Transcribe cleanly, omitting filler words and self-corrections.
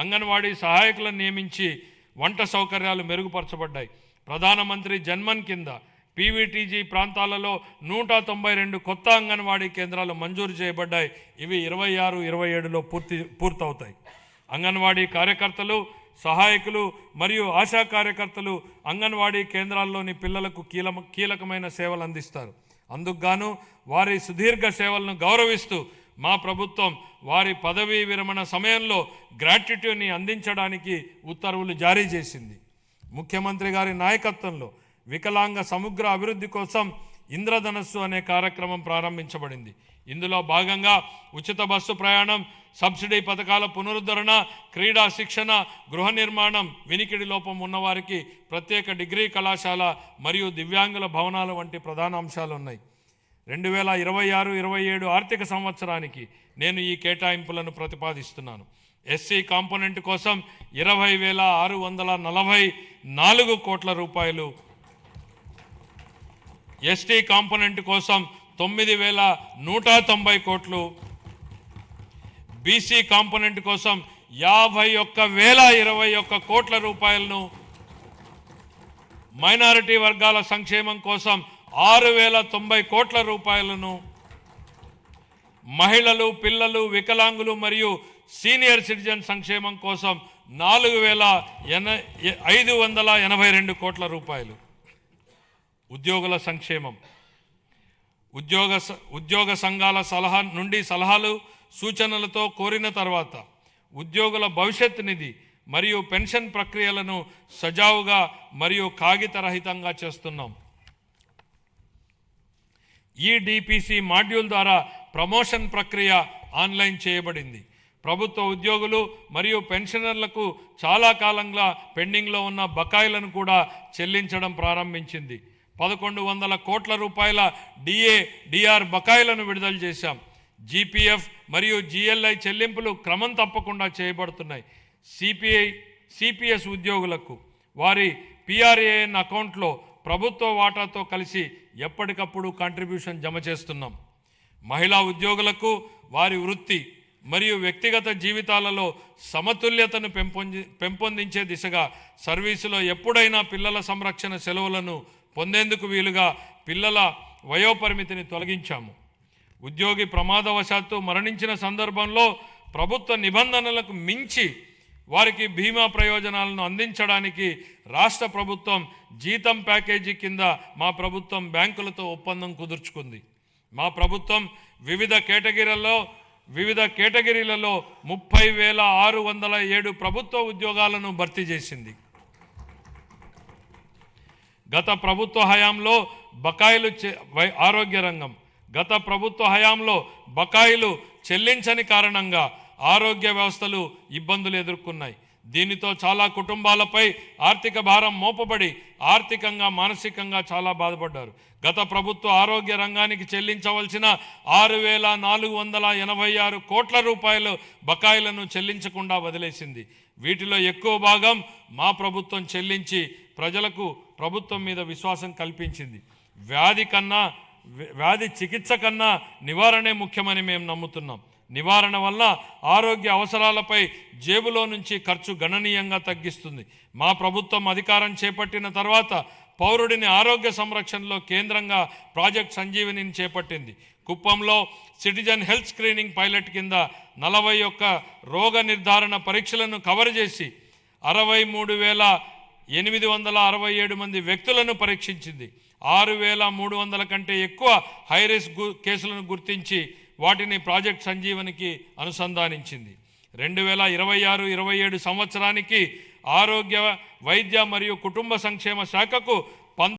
అంగన్వాడీ సహాయకులను నియమించి వంట సౌకర్యాలు మెరుగుపరచబడ్డాయి. ప్రధానమంత్రి జన్మన్ కింద పీవీటీజీ ప్రాంతాలలో 192 కొత్త అంగన్వాడీ కేంద్రాలు మంజూరు చేయబడ్డాయి. ఇవి 26-27లో పూర్తవుతాయి. అంగన్వాడీ కార్యకర్తలు, సహాయకులు మరియు ఆశా కార్యకర్తలు అంగన్వాడీ కేంద్రాల్లోని పిల్లలకు కీలకమైన సేవలు అందిస్తారు. అందుకుగాను వారి సుదీర్ఘ సేవలను గౌరవిస్తూ మా ప్రభుత్వం వారి పదవీ విరమణ సమయంలో గ్రాట్యుటీని అందించడానికి ఉత్తర్వులు జారీ చేసింది. ముఖ్యమంత్రి గారి నాయకత్వంలో వికలాంగ సమగ్ర అభివృద్ధి కోసం ఇంద్రధనస్సు అనే కార్యక్రమం ప్రారంభించబడింది. ఇందులో భాగంగా ఉచిత బస్సు ప్రయాణం, సబ్సిడీ పథకాల పునరుద్ధరణ, క్రీడా శిక్షణ, గృహ నిర్మాణం, వినికిడి లోపం ఉన్నవారికి ప్రత్యేక డిగ్రీ కళాశాల మరియు దివ్యాంగుల భవనాలు వంటి ప్రధాన అంశాలు ఉన్నాయి. 2026-27 ఆర్థిక సంవత్సరానికి నేను ఈ కేటాయింపులను ప్రతిపాదిస్తున్నాను. ఎస్సీ కాంపోనెంట్ కోసం 20,644 కోట్ల రూపాయలు, ఎస్టీ కాంపోనెంట్ కోసం 9,190 కోట్లు, బీసీ కాంపోనెంట్ కోసం 51,021 కోట్ల రూపాయలను, మైనారిటీ వర్గాల సంక్షేమం కోసం 6,090 కోట్ల రూపాయలను, మహిళలు, పిల్లలు, వికలాంగులు మరియు సీనియర్ సిటిజన్ సంక్షేమం కోసం 4,582 కోట్ల రూపాయలు. ఉద్యోగుల సంక్షేమం, ఉద్యోగ సంఘాల సలహాలు సూచనలతో కోరిన తర్వాత ఉద్యోగుల భవిష్యత్ నిధి మరియు పెన్షన్ ప్రక్రియలను సజావుగా మరియు కాగితరహితంగా చేస్తున్నాం. ఈ డిపిసి మాడ్యూల్ ద్వారా ప్రమోషన్ ప్రక్రియ ఆన్లైన్ చేయబడింది. ప్రభుత్వ ఉద్యోగులు మరియు పెన్షనర్లకు చాలా కాలంగా పెండింగ్లో ఉన్న బకాయిలను కూడా చెల్లించడం ప్రారంభించింది. 1,100 కోట్ల రూపాయల డిఆర్ బకాయిలను విడుదల చేశాం. జీపీఎఫ్ మరియు జిఎల్ఐ చెల్లింపులు క్రమం తప్పకుండా చేయబడుతున్నాయి. సిపిఎస్ ఉద్యోగులకు వారి పిఆర్ఏఎన్ అకౌంట్లో ప్రభుత్వ వాటాతో కలిసి ఎప్పటికప్పుడు కాంట్రిబ్యూషన్ జమ చేస్తున్నాం. మహిళా ఉద్యోగులకు వారి వృత్తి మరియు వ్యక్తిగత జీవితాలలో సమతుల్యతను పెంపొందించే దిశగా సర్వీసులో ఎప్పుడైనా పిల్లల సంరక్షణ సెలవులను పొందేందుకు వీలుగా పిల్లల వయోపరిమితిని తొలగించాము. ఉద్యోగి ప్రమాదవశాత్తు మరణించిన సందర్భంలో ప్రభుత్వ నిబంధనలకు మించి వారికి బీమా ప్రయోజనాలను అందించడానికి రాష్ట్ర ప్రభుత్వం జీతం ప్యాకేజీ కింద మా ప్రభుత్వం బ్యాంకులతో ఒప్పందం కుదుర్చుకుంది. మా ప్రభుత్వం వివిధ కేటగిరీలలో 30,607 ప్రభుత్వ ఉద్యోగాలను భర్తీ చేసింది. గత ప్రభుత్వ హయాంలో ఆరోగ్య రంగం గత ప్రభుత్వ హయాంలో బకాయిలు చెల్లించని కారణంగా ఆరోగ్య వ్యవస్థలు ఇబ్బందులు ఎదుర్కొన్నాయి. దీనితో చాలా కుటుంబాలపై ఆర్థిక భారం మోపబడి ఆర్థికంగా, మానసికంగా చాలా బాధపడ్డారు. గత ప్రభుత్వ ఆరోగ్య రంగానికి చెల్లించవలసిన 6,486 కోట్ల రూపాయలు బకాయిలను చెల్లించకుండా వదిలేసింది. వీటిలో ఎక్కువ భాగం మా ప్రభుత్వం చెల్లించి ప్రజలకు ప్రభుత్వం మీద విశ్వాసం కల్పించింది. వ్యాధి చికిత్స కన్నా నివారణే ముఖ్యమని మేము నమ్ముతున్నాం. నివారణ వల్ల ఆరోగ్య అవసరాలపై జేబులో నుంచి ఖర్చు గణనీయంగా తగ్గిస్తుంది. మా ప్రభుత్వం అధికారం చేపట్టిన తర్వాత పౌరుడిని ఆరోగ్య సంరక్షణలో కేంద్రంగా ప్రాజెక్ట్ సంజీవనిని చేపట్టింది. కుప్పంలో సిటిజన్ హెల్త్ స్క్రీనింగ్ పైలట్ కింద 41 రోగ నిర్ధారణ పరీక్షలను కవర్ చేసి 63,867 మంది వ్యక్తులను పరీక్షించింది. 6,300 కంటే ఎక్కువ హైరిస్క్ కేసులను గుర్తించి వాటిని ప్రాజెక్ట్ సంజీవనికి అనుసంధానించింది. 2026-27 సంవత్సరానికి ఆరోగ్య, వైద్య మరియు కుటుంబ సంక్షేమ శాఖకు